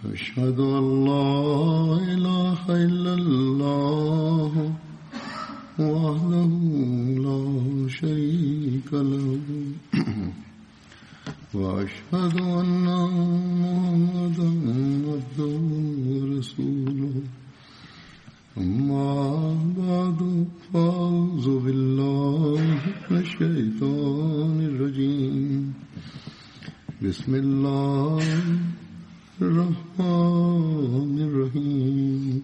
أشهد أن لا إله إلا الله وحده لا شريك له وأشهد أن محمدا عبده ورسوله أما بعد فأعوذ بالله من الشيطان الرجيم بسم الله الرحمن الرحيم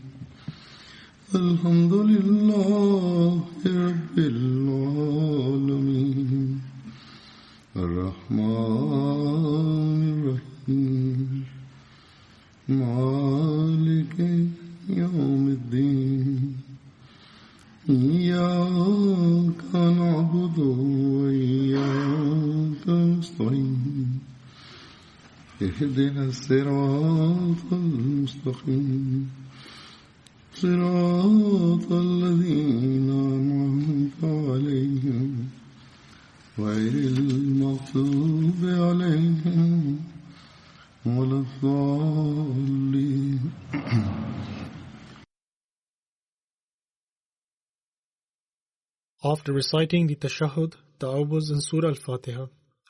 الحمد لله رب العالمين الرحمن الرحيم مالك يوم الدين إياك نعبد وإياك نستعين اهدنا الصراط المستقيم صراط الذين أنعمت عليهم غير المغضوب عليهم ولا الضالين. After reciting the Tashahhud, Ta'awuz and Surah Al-Fatiha,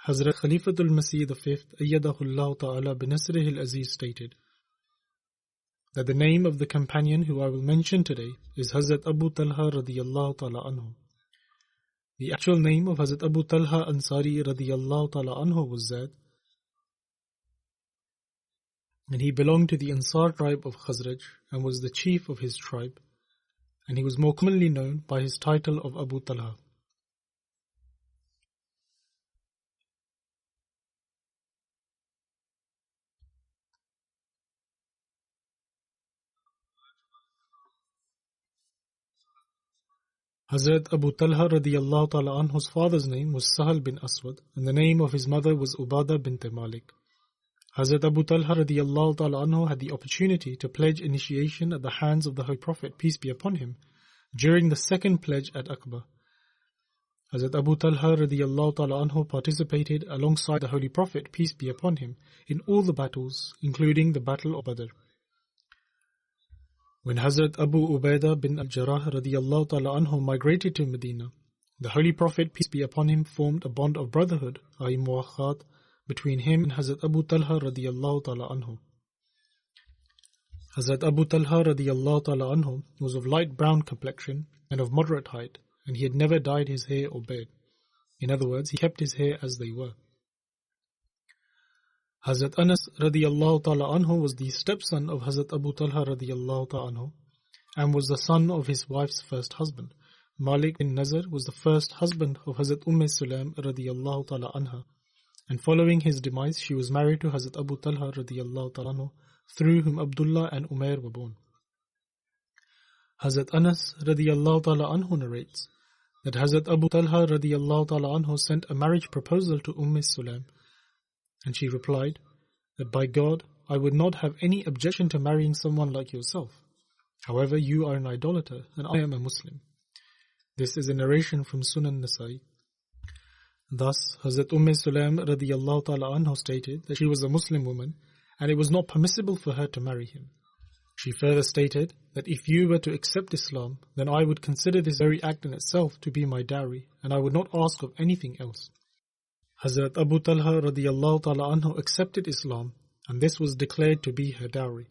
Hazrat Khalifatul Masih V, Ayyadahullah Ta'ala binasrihi al-Aziz stated that the name of the companion who I will mention today is Hazrat Abu Talha radiyallahu ta'ala anhu. The actual name of Hazrat Abu Talha Ansari radiyallahu ta'ala anhu was Zaid, and he belonged to the Ansar tribe of Khazraj and was the chief of his tribe, and he was more commonly known by his title of Abu Talha. Hazrat Abu Talha radiyallahu ta'ala anhu's father's name was Sahal bin Aswad, and the name of his mother was Ubadah bint Malik. Hazrat Abu Talha radiyallahu ta'ala anhu had the opportunity to pledge initiation at the hands of the Holy Prophet, peace be upon him, during the second pledge at Aqaba. Hazrat Abu Talha radiyallahu ta'ala anhu participated alongside the Holy Prophet, peace be upon him, in all the battles, including the Battle of Badr. When Hazrat Abu Ubaidah bin al-Jarrah radiyallahu ta'ala anhu migrated to Medina, the Holy Prophet, peace be upon him, formed a bond of brotherhood, i.e. muwakhat, between him and Hazrat Abu Talha radiyallahu ta'ala anhu. Hazrat Abu Talha radiyallahu ta'ala anhu was of light brown complexion and of moderate height, and he had never dyed his hair or beard. In other words, he kept his hair as they were. Hazrat Anas radiyallahu ta'ala anhu was the stepson of Hazrat Abu Talha radiyallahu ta'ala anhu and was the son of his wife's first husband. Malik bin Nazar was the first husband of Hazrat Sulaim radiyallahu ta'ala anha, and following his demise she was married to Hazrat Abu Talha radiyallahu ta'ala anhu, through whom Abdullah and Umair were born. Hazrat Anas radiyallahu ta'ala anhu narrates that Hazrat Abu Talha radiyallahu ta'ala anhu sent a marriage proposal to Sulaim, and she replied that, "By God, I would not have any objection to marrying someone like yourself. However, you are an idolater and I am a Muslim." This is a narration from Sunan Nasa'i. Thus, Hazrat Sulaim radiyallahu ta'ala anha stated that she was a Muslim woman and it was not permissible for her to marry him. She further stated that if you were to accept Islam, then I would consider this very act in itself to be my dowry and I would not ask of anything else. Hazrat Abu Talha radiyallahu ta'ala anhu accepted Islam, and this was declared to be her dowry.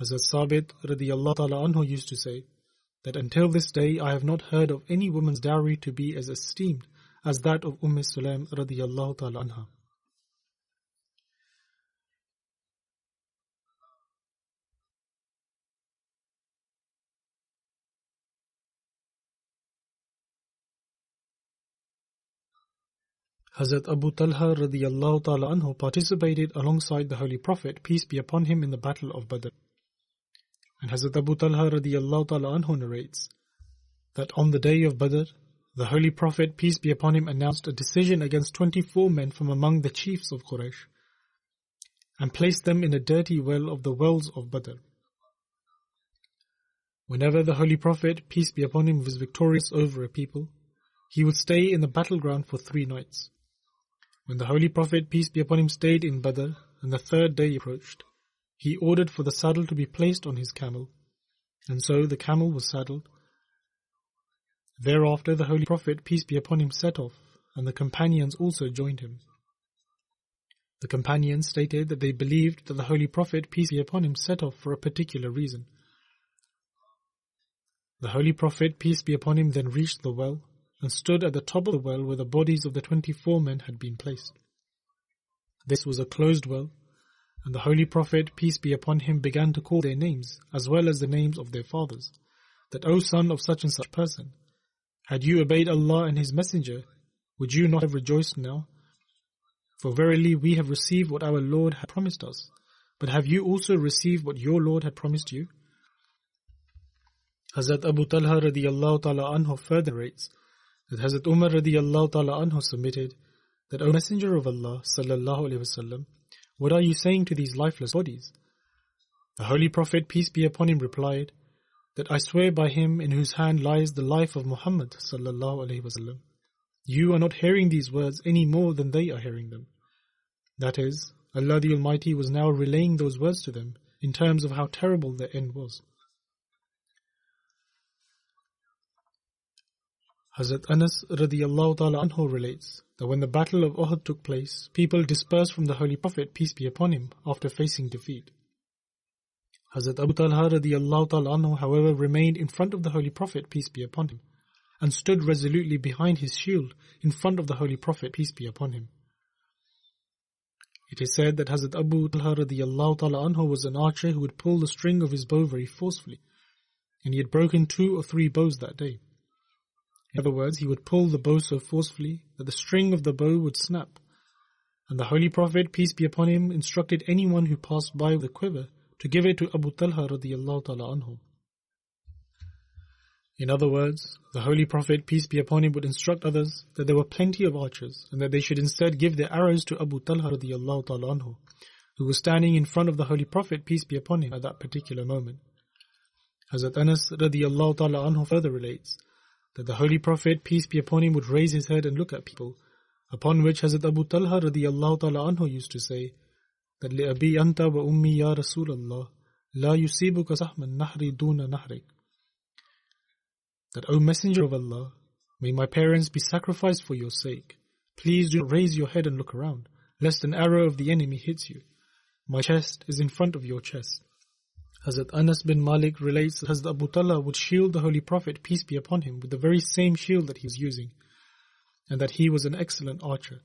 Hazrat Sabit radiyallahu ta'ala anhu used to say that until this day I have not heard of any woman's dowry to be as esteemed as that of Sulaim radiyallahu ta'ala anha. Hazrat Abu Talha radiyallahu ta'ala anhu participated alongside the Holy Prophet, peace be upon him, in the Battle of Badr. And Hazrat Abu Talha radiyallahu ta'ala anhu narrates that on the day of Badr, the Holy Prophet, peace be upon him, announced a decision against 24 men from among the chiefs of Quraysh and placed them in a dirty well of the wells of Badr. Whenever the Holy Prophet, peace be upon him, was victorious over a people, he would stay in the battleground for 3 nights. When the Holy Prophet, peace be upon him, stayed in Badr and the 3rd day approached, he ordered for the saddle to be placed on his camel, and so the camel was saddled. Thereafter the Holy Prophet, peace be upon him, set off, and the companions also joined him. The companions stated that they believed that the Holy Prophet, peace be upon him, set off for a particular reason. The Holy Prophet, peace be upon him, then reached the well and stood at the top of the well where the bodies of the 24 men had been placed. This was a closed well, and the Holy Prophet, peace be upon him, began to call their names as well as the names of their fathers, that, O son of such and such person, had you obeyed Allah and His Messenger, would you not have rejoiced now? For verily we have received what our Lord had promised us. But have you also received what your Lord had promised you? Hazrat Abu Talha radiyallahu ta'ala anhu further narrates that Hazrat Umar radiyallahu ta'ala anhu submitted that, O Messenger of Allah sallallahu alayhi wasallam, what are you saying to these lifeless bodies? The Holy Prophet, peace be upon him, replied that I swear by him in whose hand lies the life of Muhammad sallallahu alayhi wasallam, you are not hearing these words any more than they are hearing them. That is, Allah the Almighty was now relaying those words to them in terms of how terrible their end was. Hazrat Anas radiyallahu ta'ala anhu relates that when the battle of Uhud took place, people dispersed from the Holy Prophet, peace be upon him, after facing defeat. Hazrat Abu Talha radiyallahu ta'ala anhu, however, remained in front of the Holy Prophet, peace be upon him, and stood resolutely behind his shield in front of the Holy Prophet, peace be upon him. It is said that Hazrat Abu Talha radiyallahu ta'ala anhu was an archer who would pull the string of his bow very forcefully, and he had broken 2 or 3 bows that day. In other words, he would pull the bow so forcefully that the string of the bow would snap, and the Holy Prophet, peace be upon him, instructed anyone who passed by with a quiver to give it to Abu Talha radiyallahu ta'ala anhu. In other words, the Holy Prophet, peace be upon him, would instruct others that there were plenty of archers and that they should instead give their arrows to Abu Talha radiyallahu ta'ala anhu, who was standing in front of the Holy Prophet, peace be upon him, at that particular moment. Hazrat Anas radiyallahu ta'ala anhu further relates that the Holy Prophet, peace be upon him, would raise his head and look at people, upon which Hazrat Abu Talha radiyallahu ta'ala anhu used to say that لِأَبِي أَنْتَ وَأُمِّي يَا رَسُولَ اللَّهِ لَا يُصِيبُكَ سَحْمَ النَّحْرِ دُونَ نَحْرِكَ, that, O Messenger of Allah, may my parents be sacrificed for your sake. Please do not raise your head and look around, lest an arrow of the enemy hits you. My chest is in front of your chest. Hazrat Anas bin Malik relates that Hazrat Abu Talha would shield the Holy Prophet, peace be upon him, with the very same shield that he was using, and that he was an excellent archer.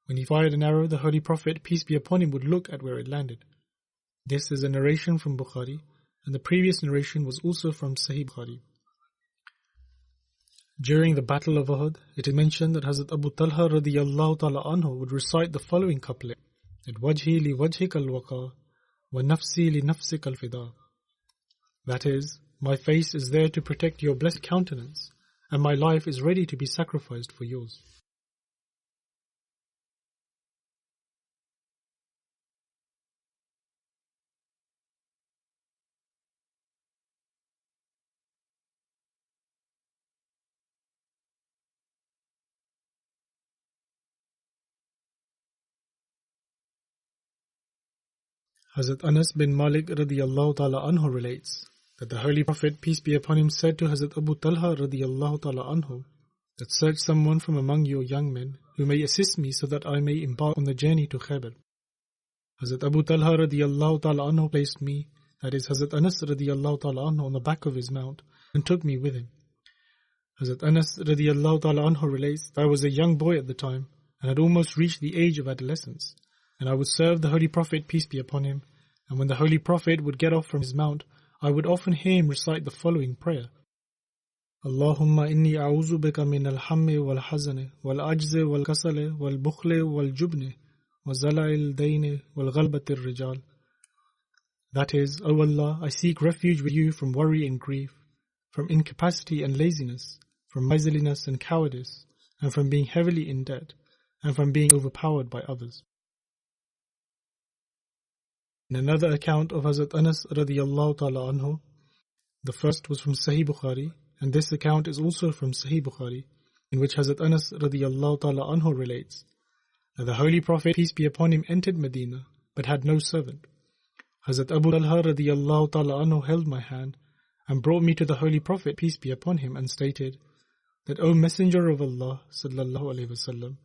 When he fired an arrow, the Holy Prophet, peace be upon him, would look at where it landed. This is a narration from Bukhari, and the previous narration was also from Sahih Bukhari. During the Battle of Uhud, it is mentioned that Hazrat Abu Talha radiyallahu ta'ala anhu would recite the following couplet, that Wajhi li wajhika al-waqa, wa nafsi li nafsika al-fida. That is, my face is there to protect your blessed countenance, and my life is ready to be sacrificed for yours. Hazrat Anas bin Malik radiyallahu ta'ala anhu relates that the Holy Prophet, peace be upon him, said to Hazrat Abu Talha radiyallahu ta'ala anhu that search someone from among your young men who may assist me so that I may embark on the journey to Khaybar. Hazrat Abu Talha radiyallahu ta'ala anhu placed me, that is Hazrat Anas radiyallahu ta'ala anhu, on the back of his mount and took me with him. Hazrat Anas radiyallahu ta'ala anhu relates that I was a young boy at the time and had almost reached the age of adolescence, and I would serve the Holy Prophet, peace be upon him, and when the Holy Prophet would get off from his mount, I would often hear him recite the following prayer. Allahumma inni a'udhu bika min al-hammi wal-hazani wal-ajzi wal-kasali wal-bukhli wal-jubni wa zala'il dayni wal-ghalbati rijal. That is, O Allah, I seek refuge with you from worry and grief, from incapacity and laziness, from miserliness and cowardice, and from being heavily in debt, and from being overpowered by others. In another account of Hazrat Anas radiyallahu ta'ala anhu, the first was from Sahih Bukhari, and this account is also from Sahih Bukhari, in which Hazrat Anas radiyallahu ta'ala anhu relates that the Holy Prophet, peace be upon him, entered Medina, but had no servant. Hazrat Abu Talha radiyallahu ta'ala anhu held my hand and brought me to the Holy Prophet, peace be upon him, and stated that, O Messenger of Allah sallallahu alaihi wasallam,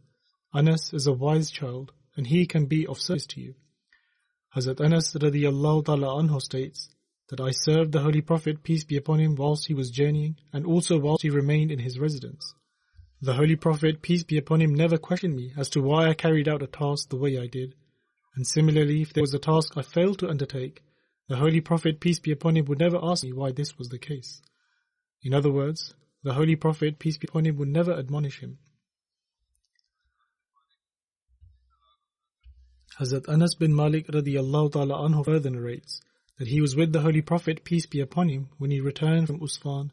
Anas is a wise child and he can be of service to you. Hazrat Anas radiyallahu ta'ala anhu states that I served the Holy Prophet, peace be upon him, whilst he was journeying and also whilst he remained in his residence. The Holy Prophet, peace be upon him, never questioned me as to why I carried out a task the way I did. And similarly, if there was a task I failed to undertake, the Holy Prophet, peace be upon him, would never ask me why this was the case. In other words, the Holy Prophet, peace be upon him, would never admonish him. Hazrat Anas bin Malik radiyallahu ta'ala anhu further narrates that he was with the Holy Prophet, peace be upon him, when he returned from Usfan,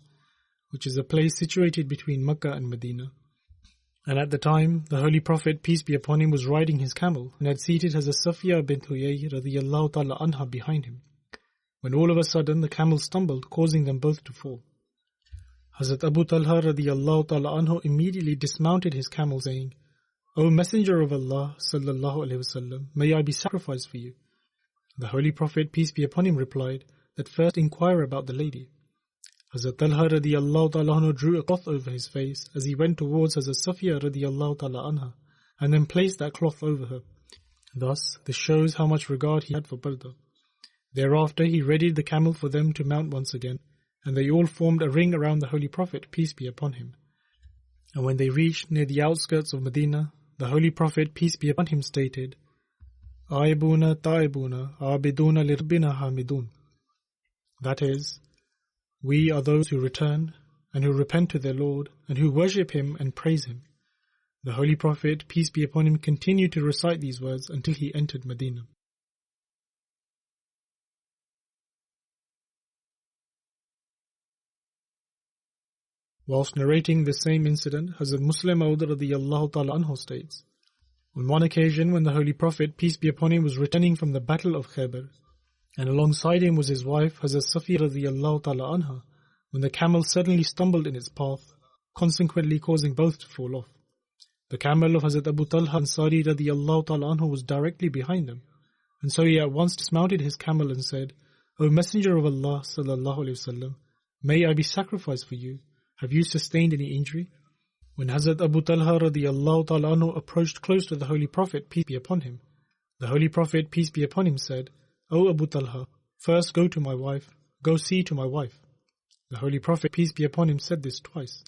which is a place situated between Makkah and Medina. And at the time, the Holy Prophet, peace be upon him, was riding his camel and had seated Hazrat Safiya bint Huyay radiyallahu ta'ala anha behind him, when all of a sudden the camel stumbled, causing them both to fall. Hazrat Abu Talha radiyallahu ta'ala anhu immediately dismounted his camel, saying, O Messenger of Allah sallallahu alaihi wasallam, may I be sacrificed for you? The Holy Prophet, peace be upon him, replied that first inquire about the lady. Hazrat Talha radiyallahu ta'ala anhu drew a cloth over his face as he went towards Hazrat Safiya radiyallahu ta'ala anha, and then placed that cloth over her. Thus, this shows how much regard he had for Barda. Thereafter, he readied the camel for them to mount once again, and they all formed a ring around the Holy Prophet, peace be upon him. And when they reached near the outskirts of Medina, the Holy Prophet, peace be upon him, stated, Aibuna ta'ibuna, abiduna lirabbina hamidun. That is, we are those who return and who repent to their Lord and who worship Him and praise Him. The Holy Prophet, peace be upon him, continued to recite these words until he entered Medina. Whilst narrating the same incident, Hazrat Muslim Maud radiyallahu ta'ala anhu states, on one occasion when the Holy Prophet, peace be upon him, was returning from the battle of Khaybar, and alongside him was his wife, Hazrat Safiya radiyallahu ta'ala anha, when the camel suddenly stumbled in its path, consequently causing both to fall off. The camel of Hazrat Abu Talha Ansari radiyallahu ta'ala anhu was directly behind them, and so he at once dismounted his camel and said, O Messenger of Allah sallallahu alayhi wasallam, may I be sacrificed for you? Have you sustained any injury? When Hazrat Abu Talha radiyallahu ta'ala anhu approached close to the Holy Prophet, peace be upon him, the Holy Prophet, peace be upon him, said, O Abu Talha, first go to my wife, go see to my wife. The Holy Prophet, peace be upon him, said this twice.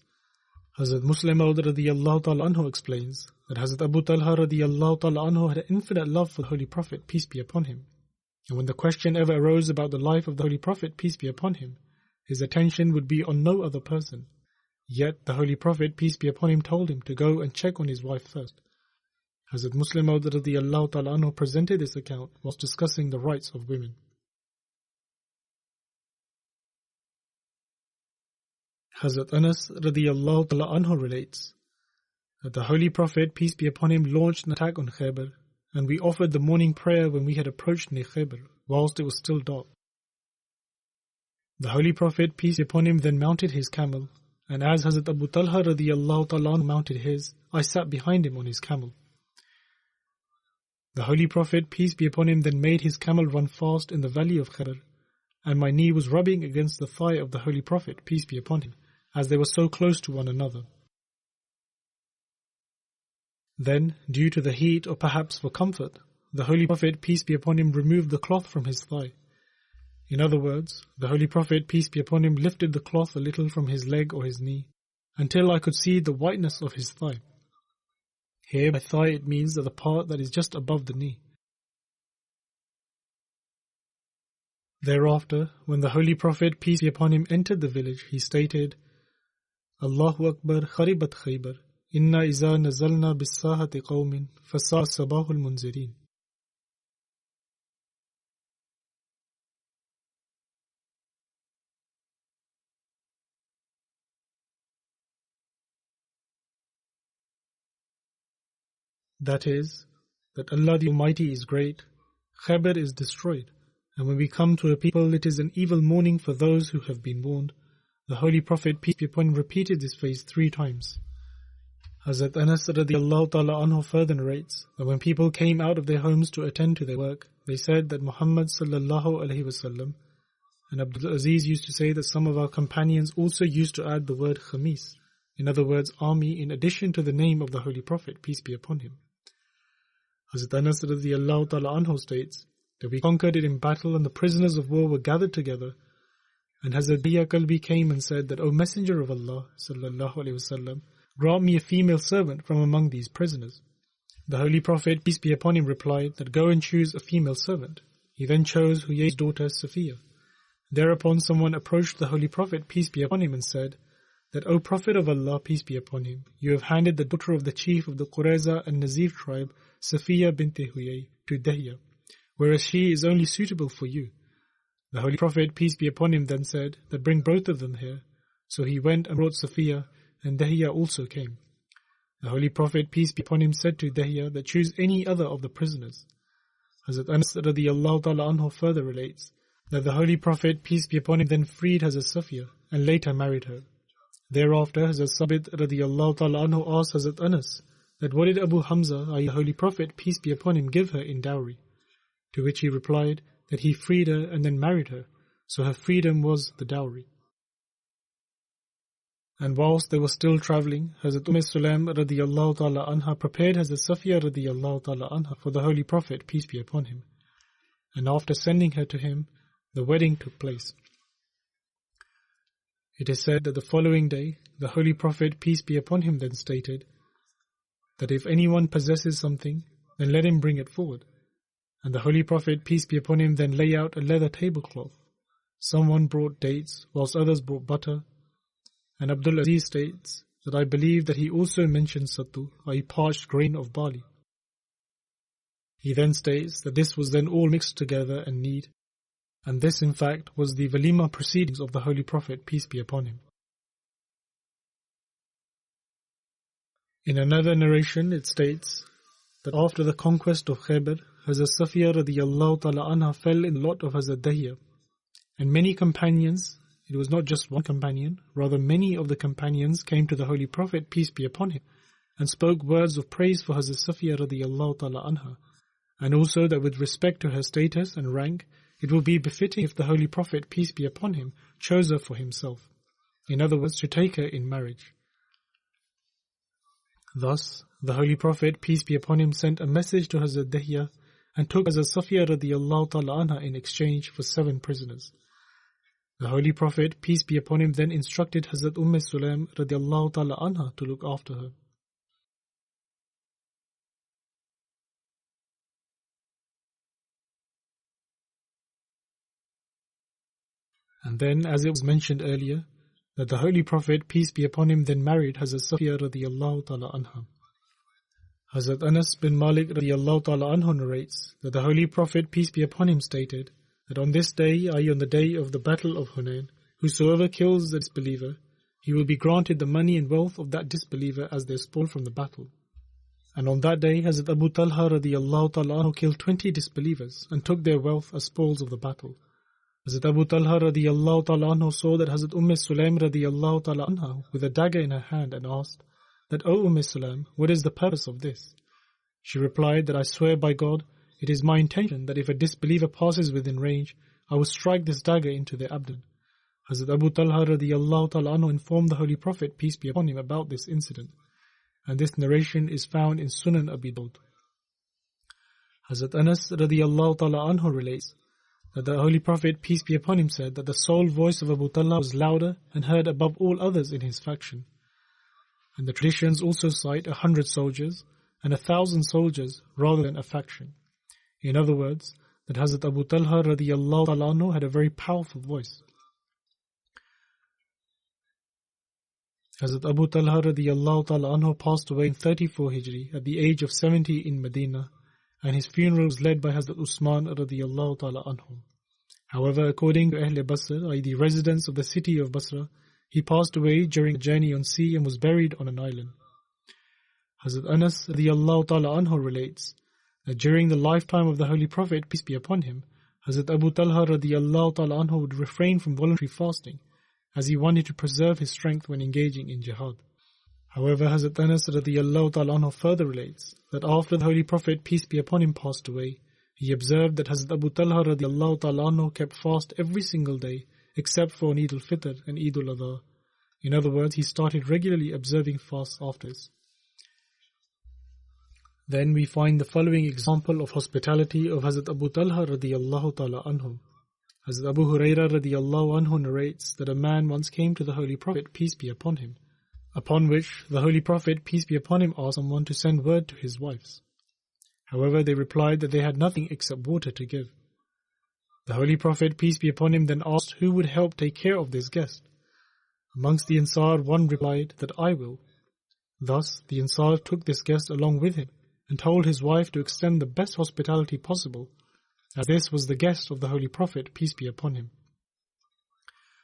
Hazrat Muslim Maud radiyallahu ta'ala anhu explains that Hazrat Abu Talha radiyallahu ta'ala anhu had an infinite love for the Holy Prophet, peace be upon him. And when the question ever arose about the life of the Holy Prophet, peace be upon him, his attention would be on no other person. Yet the Holy Prophet, peace be upon him, told him to go and check on his wife first. Hazrat Muslim Maud radiyallahu ta'ala anhu presented this account whilst discussing the rights of women. Hazrat Anas radiyallahu ta'ala anhu relates that the Holy Prophet, peace be upon him, launched an attack on Khaybar, and we offered the morning prayer when we had approached near Khaybar, whilst it was still dark. The Holy Prophet, peace be upon him, then mounted his camel, and as Hazrat Abu Talha radiyallahu ta'ala mounted his, I sat behind him on his camel. The Holy Prophet, peace be upon him, then made his camel run fast in the valley of Khaybar, and my knee was rubbing against the thigh of the Holy Prophet, peace be upon him, as they were so close to one another. Then, due to the heat or perhaps for comfort, the Holy Prophet, peace be upon him, removed the cloth from his thigh. In other words, the Holy Prophet, peace be upon him, lifted the cloth a little from his leg or his knee, until I could see the whiteness of his thigh. Here by thigh it means that the part that is just above the knee. Thereafter, when the Holy Prophet, peace be upon him, entered the village, he stated, Allahu Akbar kharibat Khaybar, inna iza nazalna bis-sahati qawmin, fasa sabahul munzirin. That is, that Allah the Almighty is great, Khaybar is destroyed, and when we come to a people it is an evil morning for those who have been warned. The Holy Prophet, peace be upon him, repeated this phrase 3 times. Hazrat Anas radiallahu ta'ala anhu further narrates that when people came out of their homes to attend to their work, they said that Muhammad sallallahu alaihi wasallam, and Abdul Aziz used to say that some of our companions also used to add the word khamis, in other words army, in addition to the name of the Holy Prophet, peace be upon him. Hazrat Anas radiallahu ta'ala anhu states that we conquered it in battle and the prisoners of war were gathered together, and Hazrat Dihya Kalbi came and said that, O Messenger of Allah sallallahu alaihi wasallam, grant me a female servant from among these prisoners. The Holy Prophet, peace be upon him, replied that go and choose a female servant. He then chose Huyay's daughter Safiya. Thereupon someone approached the Holy Prophet, peace be upon him, and said that, O Prophet of Allah, peace be upon him, you have handed the daughter of the chief of the Qurayza and Nazif tribe, Safiya bint Huyay, to Dihya, whereas she is only suitable for you. The Holy Prophet, peace be upon him, then said that bring both of them here. So he went and brought Safiya, and Dihya also came. The Holy Prophet, peace be upon him, said to Dihya that choose any other of the prisoners. Hazrat Anas radiallahu ta'ala anhu further relates that the Holy Prophet, peace be upon him, then freed Hazrat Safiya and later married her. Thereafter, Hazrat Sabit radiallahu ta'ala anhu asked Hazrat Anas that what did Abu Hamza, i.e. the Holy Prophet, peace be upon him, give her in dowry? To which he replied that he freed her and then married her, so her freedom was the dowry. And whilst they were still travelling, Hazrat Sulaim radiyallahu ta'ala anha prepared Hazrat Safiya radiyallahu ta'ala anha for the Holy Prophet, peace be upon him. And after sending her to him, the wedding took place. It is said that the following day, the Holy Prophet, peace be upon him, then stated that if anyone possesses something, then let him bring it forward. And the Holy Prophet, peace be upon him, then lay out a leather tablecloth. Someone brought dates, whilst others brought butter. And Abdul Aziz states that I believe that he also mentioned sattu, i.e. parched grain of barley. He then states that this was then all mixed together and knead, and this in fact was the walima proceedings of the Holy Prophet, peace be upon him. In another narration it states that after the conquest of Khaybar, Hazrat Safiya radiyallahu ta'ala anha fell in the lot of Hazrat Dihya, and many companions, it was not just one companion, rather many of the companions came to the Holy Prophet, peace be upon him, and spoke words of praise for Hazrat Safiya radiyallahu ta'ala anha, and also that with respect to her status and rank, it will be befitting if the Holy Prophet, peace be upon him, chose her for himself. In other words, to take her in marriage. Thus, the Holy Prophet, peace be upon him, sent a message to Hazrat Dihya and took Hazrat Safiya radiyallahu ta'ala anha in exchange for 7 prisoners. The Holy Prophet, peace be upon him, then instructed Hazrat Sulaim radiallahu ta'ala anha to look after her. And then, as it was mentioned earlier, that the Holy Prophet, peace be upon him, then married Hazrat Safiya radiyallahu ta'ala anha. Hazrat Anas bin Malik radiyallahu ta'ala anhu narrates that the Holy Prophet, peace be upon him, stated that on this day, i.e. on the day of the battle of Hunain, whosoever kills the disbeliever, he will be granted the money and wealth of that disbeliever as their spoil from the battle. And on that day, Hazrat Abu Talha radiyallahu ta'ala anhu killed 20 disbelievers and took their wealth as spoils of the battle. Hazrat Abu Talha radiyallahu ta'ala anhu saw that Hazrat Sulaim radiyallahu ta'ala anha with a dagger in her hand and asked that, O Sulaim, what is the purpose of this? She replied that I swear by God, it is my intention that if a disbeliever passes within range, I will strike this dagger into their abdomen. Hazrat Abu Talha radiyallahu ta'ala anhu informed the Holy Prophet, peace be upon him, about this incident, and this narration is found in Sunan Abi Dawud. Hazrat Anas radiyallahu ta'ala anhu relates that the Holy Prophet, peace be upon him, said that the sole voice of Abu Talha was louder and heard above all others in his faction. And the traditions also cite 100 soldiers and 1,000 soldiers rather than a faction. In other words, that Hazrat Abu Talha radiyallahu ta'ala anhu had a very powerful voice. Hazrat Abu Talha radiyallahu ta'ala anhu passed away in 34 Hijri at the age of 70 in Medina, and his funeral was led by Hazrat Usman radiyallahu ta'ala anhu. However, according to Ahl Basra, i.e. the residents of the city of Basra, he passed away during a journey on sea and was buried on an island. Hazrat Anas radiyallahu ta'ala anhu relates that during the lifetime of the Holy Prophet, peace be upon him, Hazrat Abu Talha radiyallahu ta'ala anhu would refrain from voluntary fasting, as he wanted to preserve his strength when engaging in jihad. However, Hazrat Anas radiyallahu ta'ala anhu further relates that after the Holy Prophet, peace be upon him, passed away, he observed that Hazrat Abu Talha radiyallahu ta'ala anhu kept fast every single day except for Eid al-Fitr and Eid al-Adha. In other words, he started regularly observing fasts after this. Then we find the following example of hospitality of Hazrat Abu Talha radiyallahu ta'ala anhu. Hazrat Abu Hurairah radiyallahu anhu narrates that a man once came to the Holy Prophet, peace be upon him, upon which the Holy Prophet, peace be upon him, asked someone to send word to his wives. However, they replied that they had nothing except water to give. The Holy Prophet, peace be upon him, then asked who would help take care of this guest. Amongst the Ansar, one replied that I will. Thus, the Ansar took this guest along with him and told his wife to extend the best hospitality possible, as this was the guest of the Holy Prophet, peace be upon him.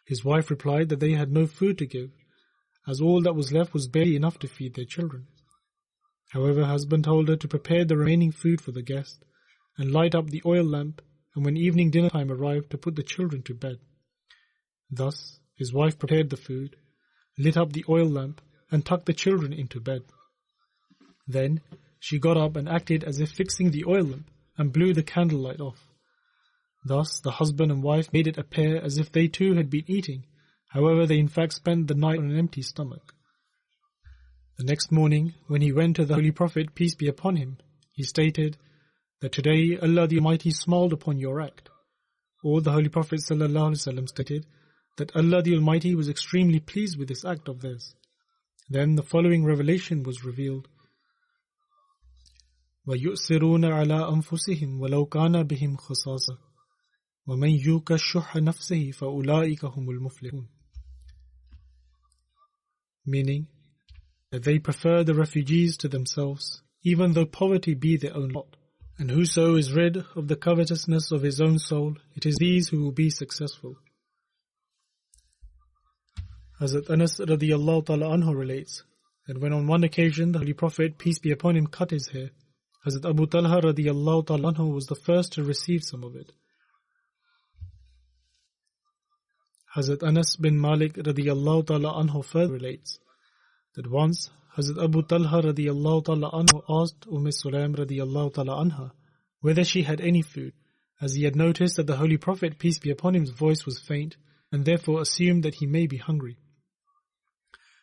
His wife replied that they had no food to give, as all that was left was barely enough to feed their children. However, her husband told her to prepare the remaining food for the guest and light up the oil lamp, and when evening dinner time arrived, to put the children to bed. Thus, his wife prepared the food, lit up the oil lamp, and tucked the children into bed. Then she got up and acted as if fixing the oil lamp and blew the candlelight off. Thus, the husband and wife made it appear as if they too had been eating. However, they in fact spent the night on an empty stomach. The next morning, when he went to the Holy Prophet, peace be upon him, he stated that today Allah the Almighty smiled upon your act. Or the Holy Prophet ﷺ stated that Allah the Almighty was extremely pleased with this act of theirs. Then the following revelation was revealed. وَيُؤْثِرُونَ عَلَىٰ أَنفُسِهِمْ وَلَوْ كَانَ بِهِمْ خَصَاصَةٌ وَمَنْ يُوقَ الشُّحَّ نَفْسِهِ فَأُولَٰئِكَ هُمُ الْمُفْلِحُونَ. Meaning that they prefer the refugees to themselves, even though poverty be their own lot. And whoso is rid of the covetousness of his own soul, it is these who will be successful. Hazrat Anas radiyallahu ta'ala anhu relates that when on one occasion the Holy Prophet, peace be upon him, cut his hair, Hazrat Abu Talha radiyallahu ta'ala anhu was the first to receive some of it. Hazrat Anas bin Malik radiyallahu ta'ala anhu further relates that once Hazrat Abu Talha radiyallahu ta'ala anhu asked Sulaim radiyallahu ta'ala anha whether she had any food, as he had noticed that the Holy Prophet, peace be upon him's voice was faint, and therefore assumed that he may be hungry.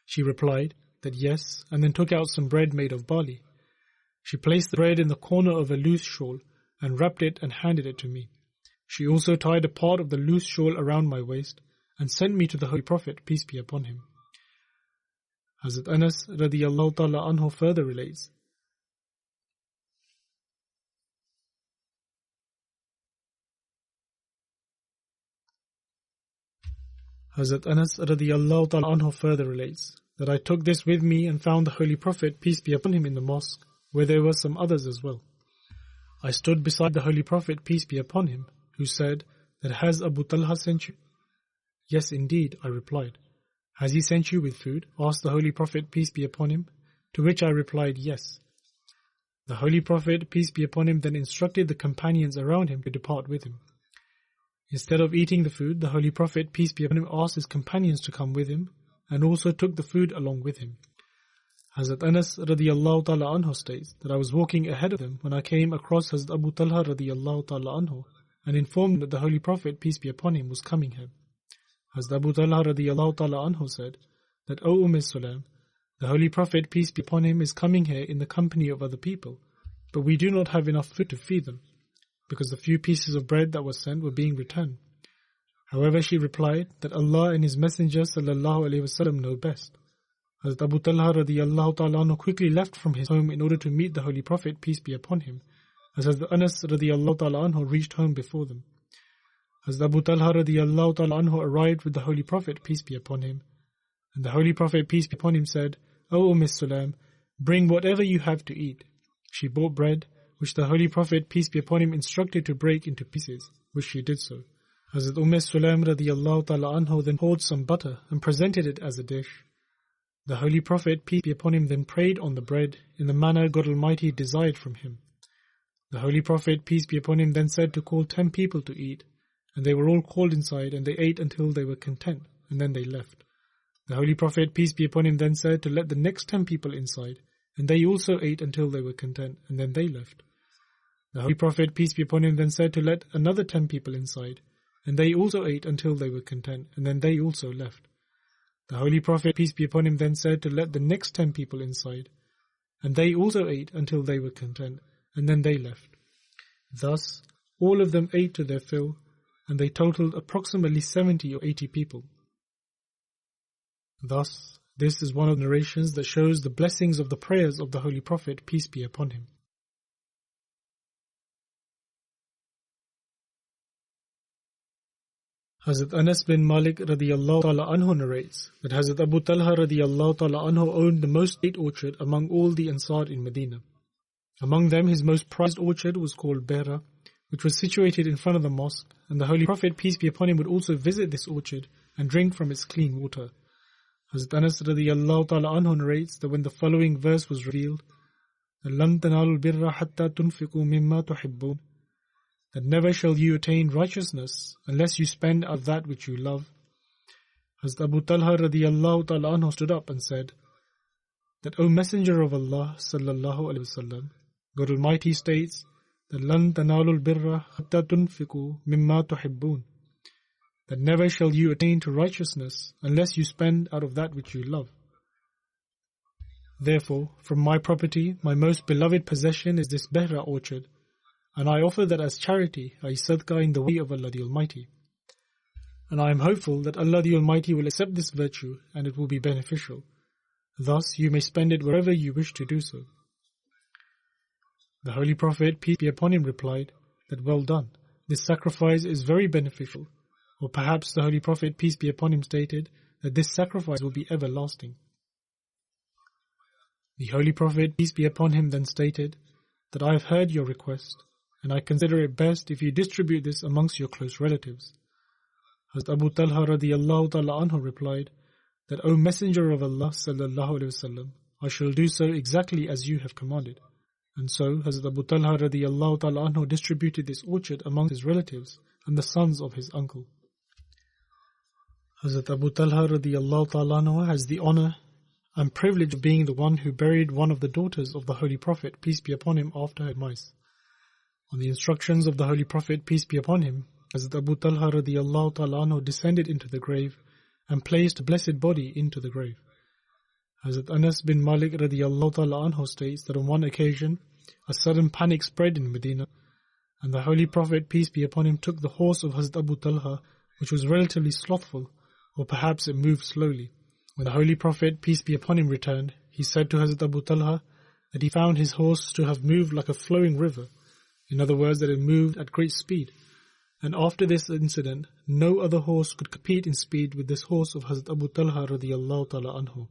She replied that yes, and then took out some bread made of barley. She placed the bread in the corner of a loose shawl and wrapped it and handed it to me. She also tied a part of the loose shawl around my waist and sent me to the Holy Prophet, peace be upon him. Hazrat Anas radiyallahu ta'ala anhu further relates that I took this with me and found the Holy Prophet, peace be upon him, in the mosque, where there were some others as well. I stood beside the Holy Prophet, peace be upon him, who said that, has Abu Talha sent you? Yes, indeed, I replied. Has he sent you with food? Asked the Holy Prophet, peace be upon him, to which I replied, yes. The Holy Prophet, peace be upon him, then instructed the companions around him to depart with him. Instead of eating the food, the Holy Prophet, peace be upon him, asked his companions to come with him, and also took the food along with him. Hazrat Anas radiyallahu ta'ala anhu states that I was walking ahead of them when I came across Hazrat Abu Talha radiyallahu ta'ala anhu and informed him that the Holy Prophet, peace be upon him, was coming here. Hazrat Abu Talha radiyallahu ta'ala anhu said that, O Sulaim, the Holy Prophet, peace be upon him, is coming here in the company of other people, but we do not have enough food to feed them, because the few pieces of bread that were sent were being returned. However, she replied that Allah and His Messenger sallallahu alaihi wasallam know best. Hazrat Abu Talha radiyallahu ta'ala anhu quickly left from his home in order to meet the Holy Prophet, peace be upon him, as Hazrat Anas radiyallahu ta'ala anhu reached home before them. Hazrat Abu Talha radiyallahu ta'ala anhu arrived with the Holy Prophet, peace be upon him, and the Holy Prophet, peace be upon him, said, O Sulaim, bring whatever you have to eat. She brought bread, which the Holy Prophet, peace be upon him, instructed to break into pieces, which she did so. Hazrat Sulaim radiyallahu ta'ala anhu then poured some butter and presented it as a dish. The Holy Prophet, peace be upon him, then prayed on the bread in the manner God Almighty desired from him. The Holy Prophet, peace be upon him, then said to call 10 people to eat, and they were all called inside, and they ate until they were content, and then they left. The Holy Prophet, peace be upon him, then said to let the next 10 people inside, and they also ate until they were content, and then they left. The Holy Prophet, peace be upon him, then said to let another 10 people inside, and they also ate until they were content, and then they also left. The Holy Prophet, peace be upon him, then said to let the next 10 people inside, and they also ate until they were content, and then they left. Thus, all of them ate to their fill, and they totaled approximately 70 or 80 people. Thus, this is one of the narrations that shows the blessings of the prayers of the Holy Prophet, peace be upon him. Hazrat Anas bin Malik radiyallahu ta'ala anhu narrates that Hazrat Abu Talha radiyallahu ta'ala anhu owned the most date orchard among all the Ansar in Medina. Among them, his most prized orchard was called Behra, which was situated in front of the mosque, and the Holy Prophet, peace be upon him, would also visit this orchard and drink from its clean water. Hazrat Anas radiyallahu ta'ala anhu narrates that when the following verse was revealed, لَن تَنَالُوا الْبِرَّ حَتَّى تُنْفِقُوا مِمَّا تُحِبُّونَ, that never shall you attain righteousness unless you spend of that which you love, Hazrat Abu Talha radiyallahu ta'ala anhu stood up and said that, O Messenger of Allah sallallahu alaihi wasallam, God Almighty states that لَن تَنَالُوا الْبِرَّ حَتَّى تُنْفِقُوا مِمَّا تُحِبُّونَ, that never shall you attain to righteousness unless you spend out of that which you love. Therefore, from my property, my most beloved possession is this Behra orchard, and I offer that as charity, i.e. sadaqah in the way of Allah the Almighty. And I am hopeful that Allah the Almighty will accept this virtue and it will be beneficial. Thus, you may spend it wherever you wish to do so. The Holy Prophet, peace be upon him, replied that, well done, this sacrifice is very beneficial. Or perhaps the Holy Prophet, peace be upon him, stated that this sacrifice will be everlasting. The Holy Prophet, peace be upon him, then stated that I have heard your request, and I consider it best if you distribute this amongst your close relatives. Hazrat Abu Talha radiyallahu ta'ala anhu replied that, O Messenger of Allah sallallahu alaihi wasallam, I shall do so exactly as you have commanded. And so Hazrat Abu Talha radiyallahu ta'ala anhu distributed this orchard among his relatives and the sons of his uncle. Hazrat Abu Talha radiyallahu ta'ala anhu has the honor and privilege of being the one who buried one of the daughters of the Holy Prophet, peace be upon him, after her demise. On the instructions of the Holy Prophet, peace be upon him, Hazrat Abu Talha radiyallahu ta'ala anhu descended into the grave and placed a blessed body into the grave. Hazrat Anas bin Malik radiyallahu ta'ala anhu states that on one occasion, a sudden panic spread in Medina, and the Holy Prophet, peace be upon him, took the horse of Hazrat Abu Talha, which was relatively slothful, or perhaps it moved slowly. When the Holy Prophet, peace be upon him, returned, he said to Hazrat Abu Talha that he found his horse to have moved like a flowing river. In other words, that it moved at great speed. And after this incident, no other horse could compete in speed with this horse of Hazrat Abu Talha radiyallahu ta'ala anhu.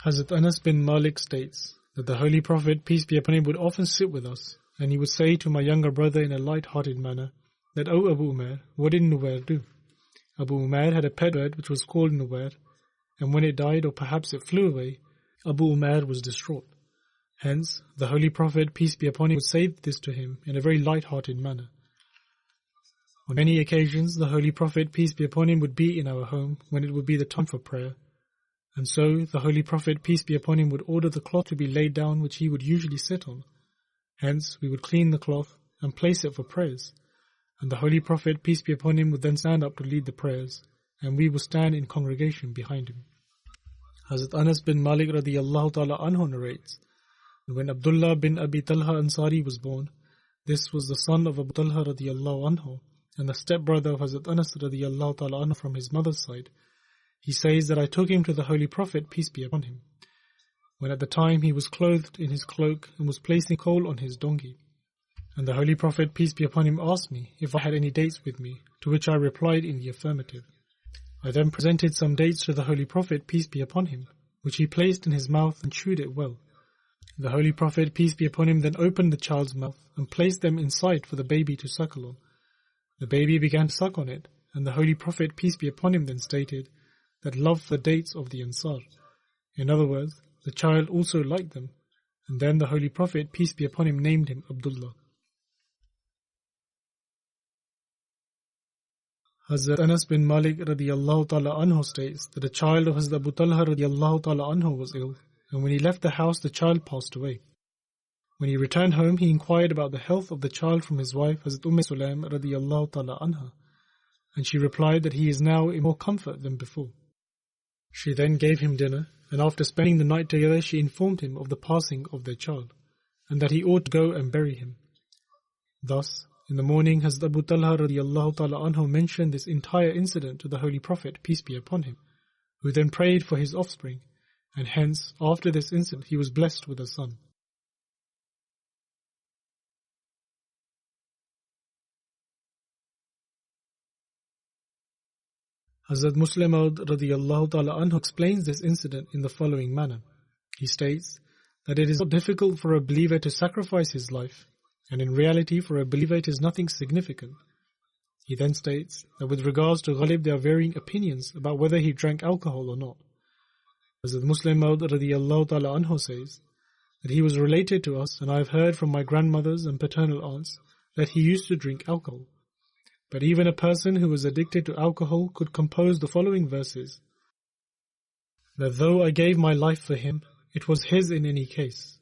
Hazrat Anas bin Malik states that the Holy Prophet, peace be upon him, would often sit with us, and he would say to my younger brother in a light-hearted manner that, O Abu Umair, what did Nuwair do? Abu Umair had a pet bird which was called Nuwair, and when it died, or perhaps it flew away, Abu Umair was distraught. Hence, the Holy Prophet, peace be upon him, would say this to him in a very light-hearted manner. On many occasions, the Holy Prophet, peace be upon him, would be in our home when it would be the time for prayer. And so, the Holy Prophet, peace be upon him, would order the cloth to be laid down which he would usually sit on. Hence, we would clean the cloth and place it for prayers. And the Holy Prophet, peace be upon him, would then stand up to lead the prayers, and we would stand in congregation behind him. Hazrat Anas bin Malik radiyallahu ta'ala anhu narrates, when Abdullah bin Abi Talha Ansari was born, this was the son of Abu Talha radiyallahu anhu, and the stepbrother of Hazrat Anas radiyallahu ta'ala anhu from his mother's side. He says that I took him to the Holy Prophet, peace be upon him, when at the time he was clothed in his cloak and was placing coal on his donkey. And the Holy Prophet, peace be upon him, asked me if I had any dates with me, to which I replied in the affirmative. I then presented some dates to the Holy Prophet, peace be upon him, which he placed in his mouth and chewed it well. The Holy Prophet, peace be upon him, then opened the child's mouth and placed them inside for the baby to suckle on. The baby began to suck on it, and the Holy Prophet, peace be upon him, then stated that loved the dates of the Ansar. In other words, the child also liked them, and then the Holy Prophet, peace be upon him, named him Abdullah. Hazrat Anas bin Malik radiyallahu ta'ala anhu states that a child of Hazrat Abu Talha radiyallahu ta'ala anhu was ill, and when he left the house the child passed away. When he returned home, he inquired about the health of the child from his wife Hazrat Sulaim radiyallahu ta'ala anha, and she replied that he is now in more comfort than before. She then gave him dinner, and after spending the night together she informed him of the passing of their child, and that he ought to go and bury him. Thus, in the morning, Hazrat Abu Talha radiyallahu ta'ala anhu mentioned this entire incident to the Holy Prophet, peace be upon him, who then prayed for his offspring, and hence, after this incident, he was blessed with a son. Hazrat Muslim Maud radiyallahu ta'ala anhu explains this incident in the following manner. He states that it is not difficult for a believer to sacrifice his life, and in reality for a believer it is nothing significant. He then states that with regards to Ghalib there are varying opinions about whether he drank alcohol or not. Hazrat Muslim Maud radiyallahu ta'ala anhu says that he was related to us, and I have heard from my grandmothers and paternal aunts that he used to drink alcohol. But even a person who was addicted to alcohol could compose the following verses: that though I gave my life for him, it was his in any case.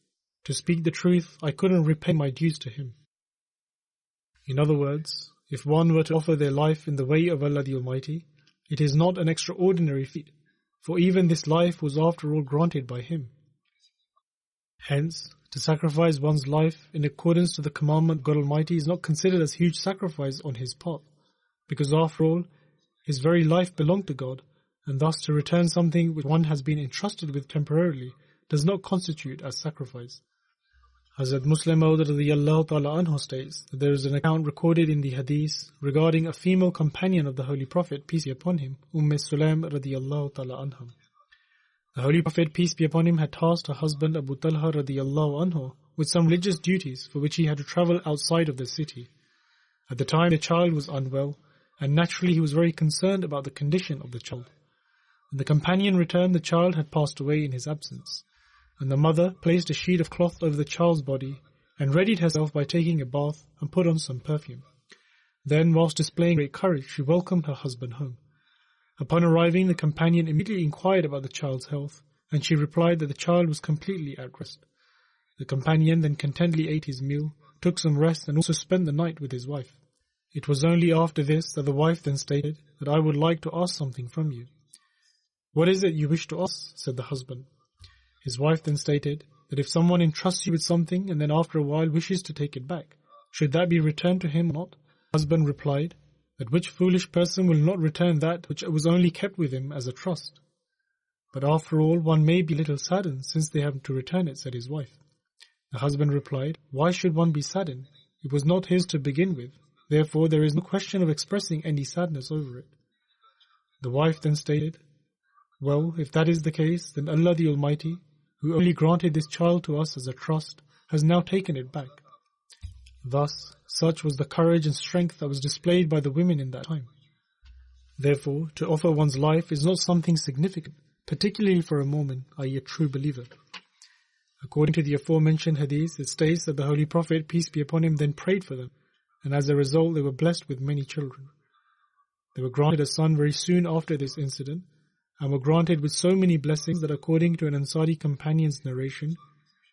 To speak the truth, I couldn't repay my dues to him. In other words, if one were to offer their life in the way of Allah the Almighty, it is not an extraordinary feat, for even this life was after all granted by Him. Hence, to sacrifice one's life in accordance to the commandment of God Almighty is not considered as huge sacrifice on His part, because after all, His very life belonged to God, and thus to return something which one has been entrusted with temporarily does not constitute as sacrifice. Hazrat Muslim Maud radiyallahu ta'ala anhu states that there is an account recorded in the hadith regarding a female companion of the Holy Prophet, peace be upon him, Sulaim radiyallahu ta'ala anha. The Holy Prophet, peace be upon him, had tasked her husband Abu Talha radiyallahu anhu with some religious duties for which he had to travel outside of the city. At the time the child was unwell, and naturally he was very concerned about the condition of the child. When the companion returned, the child had passed away in his absence, and the mother placed a sheet of cloth over the child's body and readied herself by taking a bath and put on some perfume. Then, whilst displaying great courage, she welcomed her husband home. Upon arriving, the companion immediately inquired about the child's health, and she replied that the child was completely at rest. The companion then contentedly ate his meal, took some rest, and also spent the night with his wife. It was only after this that the wife then stated that I would like to ask something from you. What is it you wish to ask? Said the husband. His wife then stated that if someone entrusts you with something and then after a while wishes to take it back, should that be returned to him or not? The husband replied that which foolish person will not return that which was only kept with him as a trust? But after all, one may be a little saddened since they have to return it, said his wife. The husband replied, why should one be saddened? It was not his to begin with. Therefore, there is no question of expressing any sadness over it. The wife then stated, well, if that is the case, then Allah the Almighty, who only granted this child to us as a trust, has now taken it back. Thus, such was the courage and strength that was displayed by the women in that time. Therefore, to offer one's life is not something significant, particularly for a mu'min, i.e. a true believer. According to the aforementioned hadith, it states that the Holy Prophet, peace be upon him, then prayed for them, and as a result they were blessed with many children. They were granted a son very soon after this incident, and were granted with so many blessings that according to an Ansari companion's narration,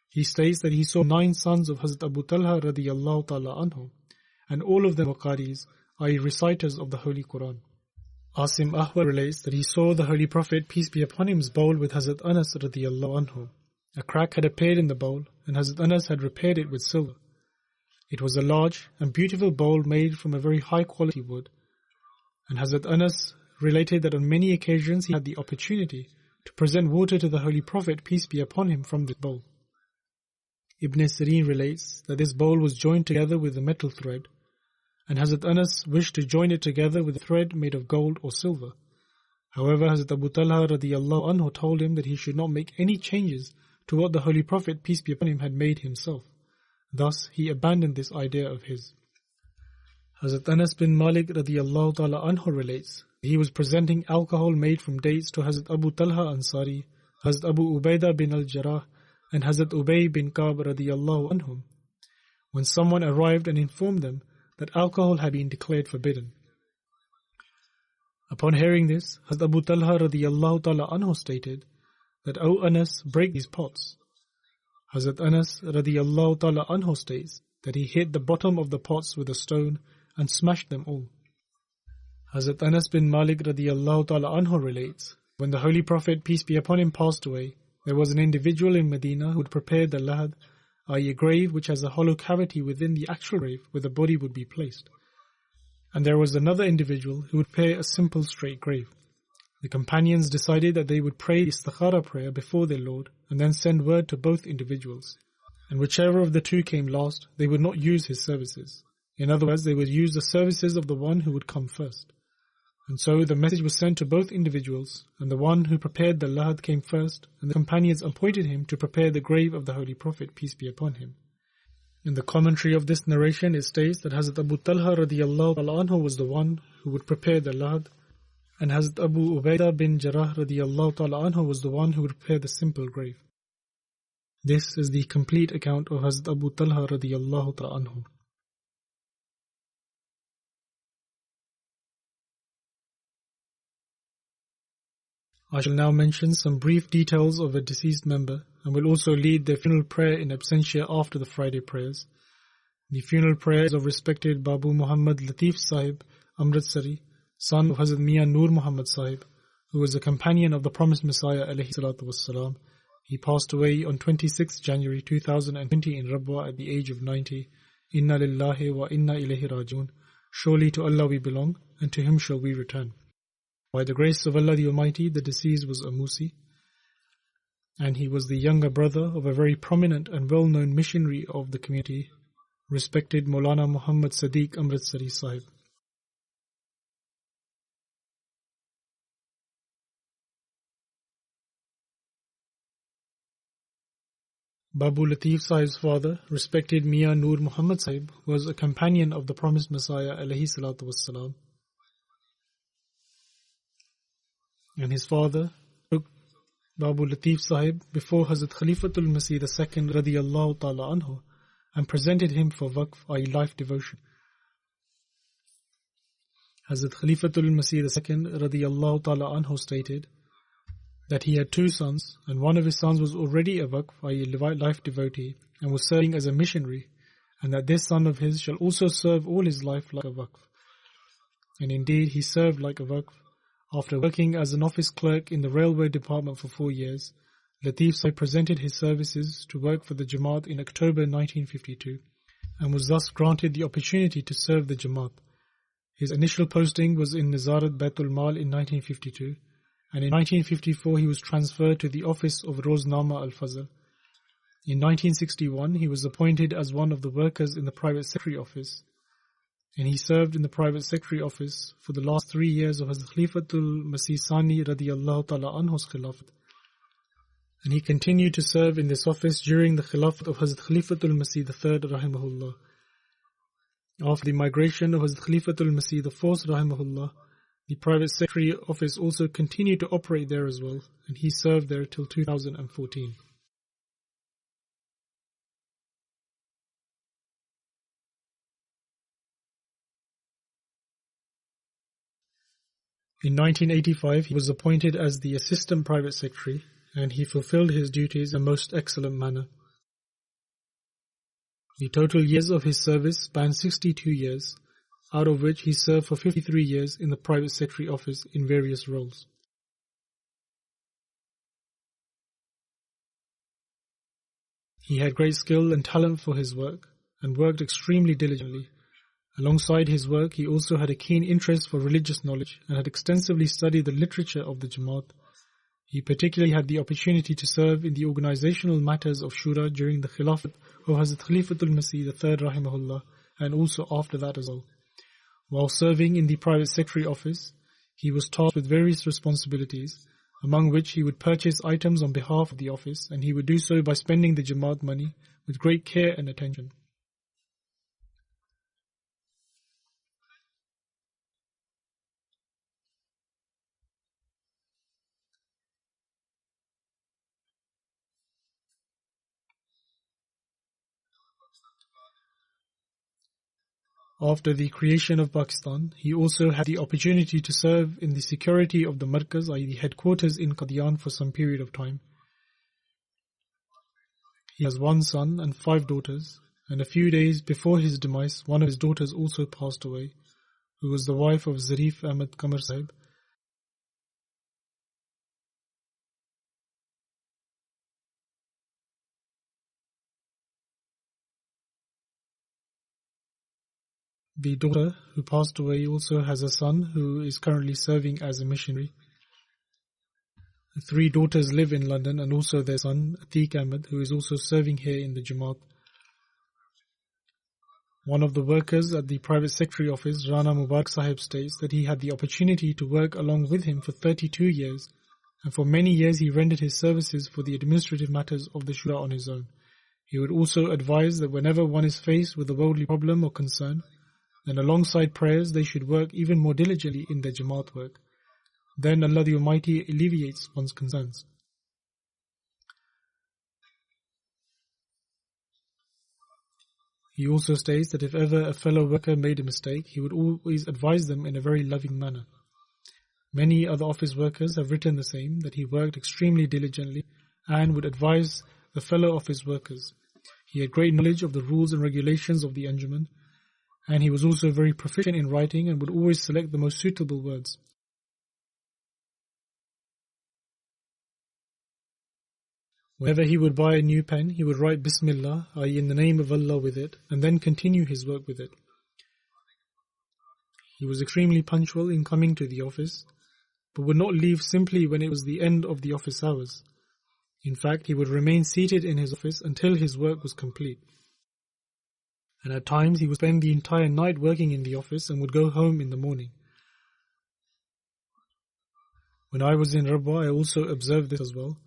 he states that he saw 9 sons of Hazrat Abu Talha radiyallahu ta'ala anhu, and all of them were qaris, i.e. reciters of the Holy Quran. Asim Ahwal relates that he saw the Holy Prophet, peace be upon him's bowl with Hazrat Anas radiyallahu anhu. A crack had appeared in the bowl, and Hazrat Anas had repaired it with silver. It was a large and beautiful bowl made from a very high quality wood, and Hazrat Anas related that on many occasions he had the opportunity to present water to the Holy Prophet, peace be upon him, from this bowl. Ibn Sirin relates that this bowl was joined together with a metal thread, and Hazrat Anas wished to join it together with a thread made of gold or silver. However, Hazrat Abu Talha radiyallahu anhu told him that he should not make any changes to what the Holy Prophet, peace be upon him, had made himself. Thus, he abandoned this idea of his. Hazrat Anas bin Malik radiyallahu ta'ala anhu relates he was presenting alcohol made from dates to Hazrat Abu Talha Ansari, Hazrat Abu Ubaidah bin al-Jarrah, and Hazrat Ubay bin Ka'b radiyallahu anhum, when someone arrived and informed them that alcohol had been declared forbidden. Upon hearing this, Hazrat Abu Talha radiyallahu ta'ala anhu stated that, "O Anas, break these pots." Hazrat Anas radiyallahu ta'ala anhu states that he hit the bottom of the pots with a stone and smashed them all. Hazrat Anas bin Malik radiyallahu ta'ala anhu relates, when the Holy Prophet, peace be upon him, passed away, there was an individual in Medina who had prepared the lahad, i.e. a grave which has a hollow cavity within the actual grave where the body would be placed. And there was another individual who would prepare a simple straight grave. The companions decided that they would pray the istikhara prayer before their Lord and then send word to both individuals. And whichever of the two came last, they would not use his services. In other words, they would use the services of the one who would come first. And so the message was sent to both individuals, and the one who prepared the lahad came first, and the companions appointed him to prepare the grave of the Holy Prophet, peace be upon him. In the commentary of this narration, it states that Hazrat Abu Talha radiyallahu anhu was the one who would prepare the lahad, and Hazrat Abu Ubaidah bin Jarrah radiyallahu ta'ala anhu was the one who would prepare the simple grave. This is the complete account of Hazrat Abu Talha radiyallahu ta'ala anhu. I shall now mention some brief details of a deceased member and will also lead the funeral prayer in absentia after the Friday prayers. The funeral prayer is of respected Babu Muhammad Latif Sahib Amritsari, son of Hazrat Mian Nur Muhammad Sahib, who was a companion of the promised Messiah alayhi salatu wassalam. He passed away on 26 January 2020 in Rabwa at the age of 90. Inna lillahi wa inna ilayhi rajoon. Surely to Allah we belong, and to Him shall we return. By the grace of Allah the Almighty, the deceased was a Musi, and he was the younger brother of a very prominent and well-known missionary of the community, respected Maulana Muhammad Sadiq Amritsari Sahib. Babu Latif Sahib's father, respected Mian Nur Muhammad Sahib, was a companion of the promised Messiah alayhi salatu wassalam. And his father took Babu Latif Sahib before Hazrat Khalifatul Masih II radiyallahu ta'ala anhu and presented him for waqf, i.e. life devotion. Hazrat Khalifatul Masih II radiyallahu ta'ala anhu stated that he had two sons, and one of his sons was already a waqf, i.e. life devotee, and was serving as a missionary, and that this son of his shall also serve all his life like a waqf. And indeed he served like a waqf. After working as an office clerk in the railway department for 4 years, Latif Sahib presented his services to work for the Jamaat in October 1952 and was thus granted the opportunity to serve the Jamaat. His initial posting was in Nizarat Baitul Mal in 1952, and in 1954 he was transferred to the office of Roznama Al-Fazl. In 1961 he was appointed as one of the workers in the private secretary office, and he served in the private secretary office for the last 3 years of Hazrat Khalifatul Masih Sani radiyallahu ta'ala anhu's khilafat. And he continued to serve in this office during the khilafat of Hazrat Khalifatul Masih III rahimahullah. After the migration of Hazrat Khalifatul Masih IV rahimahullah, the private secretary office also continued to operate there as well, and he served there till 2014. In 1985, he was appointed as the Assistant Private Secretary, and he fulfilled his duties in a most excellent manner. The total years of his service span 62 years, out of which he served for 53 years in the Private Secretary Office in various roles. He had great skill and talent for his work, and worked extremely diligently. Alongside his work, he also had a keen interest for religious knowledge and had extensively studied the literature of the Jamaat. He particularly had the opportunity to serve in the organizational matters of Shura during the Khilafat of Hazrat Khalifatul Masih III rahimahullah, and also after that as well. While serving in the private secretary office, he was tasked with various responsibilities, among which he would purchase items on behalf of the office, and he would do so by spending the Jamaat money with great care and attention. After the creation of Pakistan, he also had the opportunity to serve in the security of the Markaz, i.e. the headquarters in Qadian, for some period of time. He has one son and 5 daughters, and a few days before his demise, one of his daughters also passed away, who was the wife of Zarif Ahmed Qamar Sahib. The daughter who passed away also has a son who is currently serving as a missionary. The 3 daughters live in London, and also their son, Atiq Ahmed, who is also serving here in the Jamaat. One of the workers at the private secretary office, Rana Mubarak Sahib, states that he had the opportunity to work along with him for 32 years, and for many years he rendered his services for the administrative matters of the Shura on his own. He would also advise that whenever one is faced with a worldly problem or concern, then alongside prayers they should work even more diligently in their Jamaat work. Then Allah the Almighty alleviates one's concerns. He also states that if ever a fellow worker made a mistake, he would always advise them in a very loving manner. Many other office workers have written the same, that he worked extremely diligently and would advise the fellow office workers. He had great knowledge of the rules and regulations of the Anjuman, and he was also very proficient in writing and would always select the most suitable words. Whenever he would buy a new pen, he would write Bismillah, i.e. in the name of Allah, with it, and then continue his work with it. He was extremely punctual in coming to the office, but would not leave simply when it was the end of the office hours. In fact, he would remain seated in his office until his work was complete. And at times he would spend the entire night working in the office and would go home in the morning. When I was in Rabwa, I also observed this as well,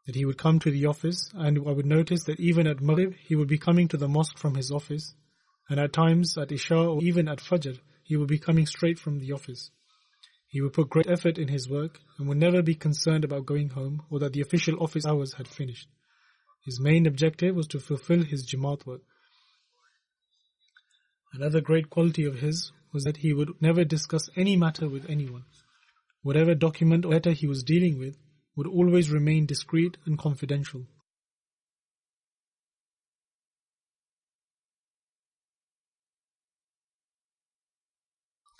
that he would come to the office, and I would notice that even at Maghrib he would be coming to the mosque from his office, and at times at Isha or even at Fajr he would be coming straight from the office. He would put great effort in his work and would never be concerned about going home or that the official office hours had finished. His main objective was to fulfill his Jamaat work. Another great quality of his was that he would never discuss any matter with anyone. Whatever document or letter he was dealing with would always remain discreet and confidential.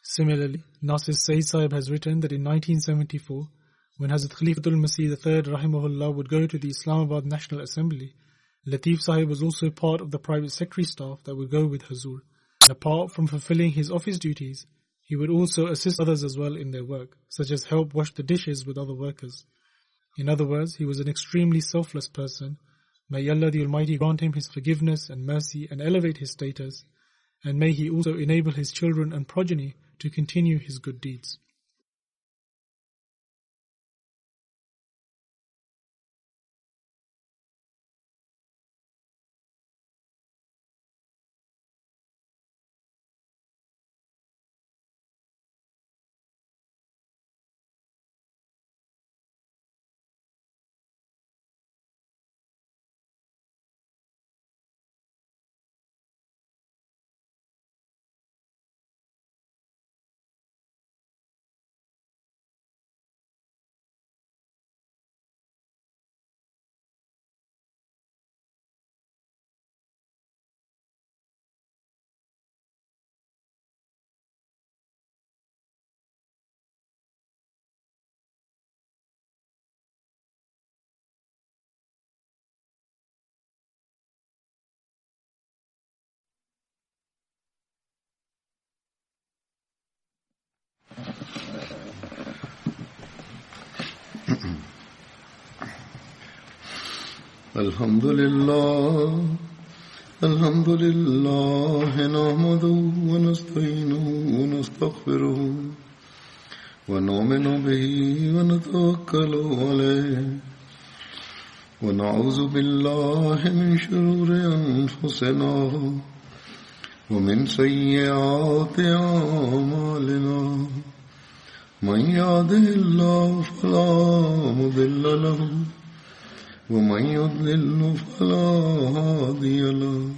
Similarly, Nasir Sayyid Sahib has written that in 1974, when Hazrat Khalifatul Masih III Rahimahullah would go to the Islamabad National Assembly, Latif Sahib was also part of the private secretary staff that would go with Hazur. And apart from fulfilling his office duties, he would also assist others as well in their work, such as help wash the dishes with other workers. In other words, he was an extremely selfless person. May Allah the Almighty grant him his forgiveness and mercy and elevate his status, and may he also enable his children and progeny to continue his good deeds. Alhamdulillah nahmaduhu wa nasta'inuhu wa nastaghfiruhu wa nu'minu bihi wa natawakkalu alayhi wa na'udhu billahi min shururi anfusina wa min sayyiati a'malina man yahdihillahu fala mudilla lahu ومن يضلل فلا هادي له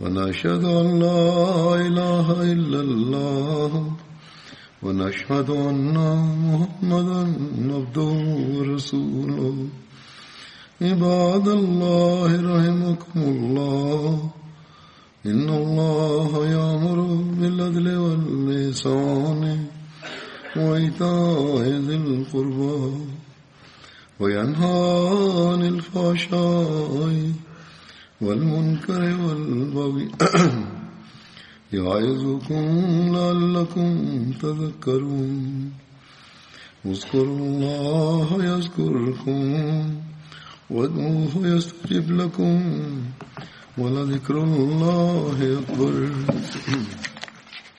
ونشهد أن لا إله إلا الله ونشهد أن محمدا عبده ورسوله عباد الله رحمكم الله إن الله يأمر بالعدل والإحسان وإيتاء ذي القربى وينهى عن الفحشاء والمنكر والبغي يعظكم لعلكم تذكرون اذكروا الله يذكركم وادعوه يستجب لكم ولذكر الله أكبر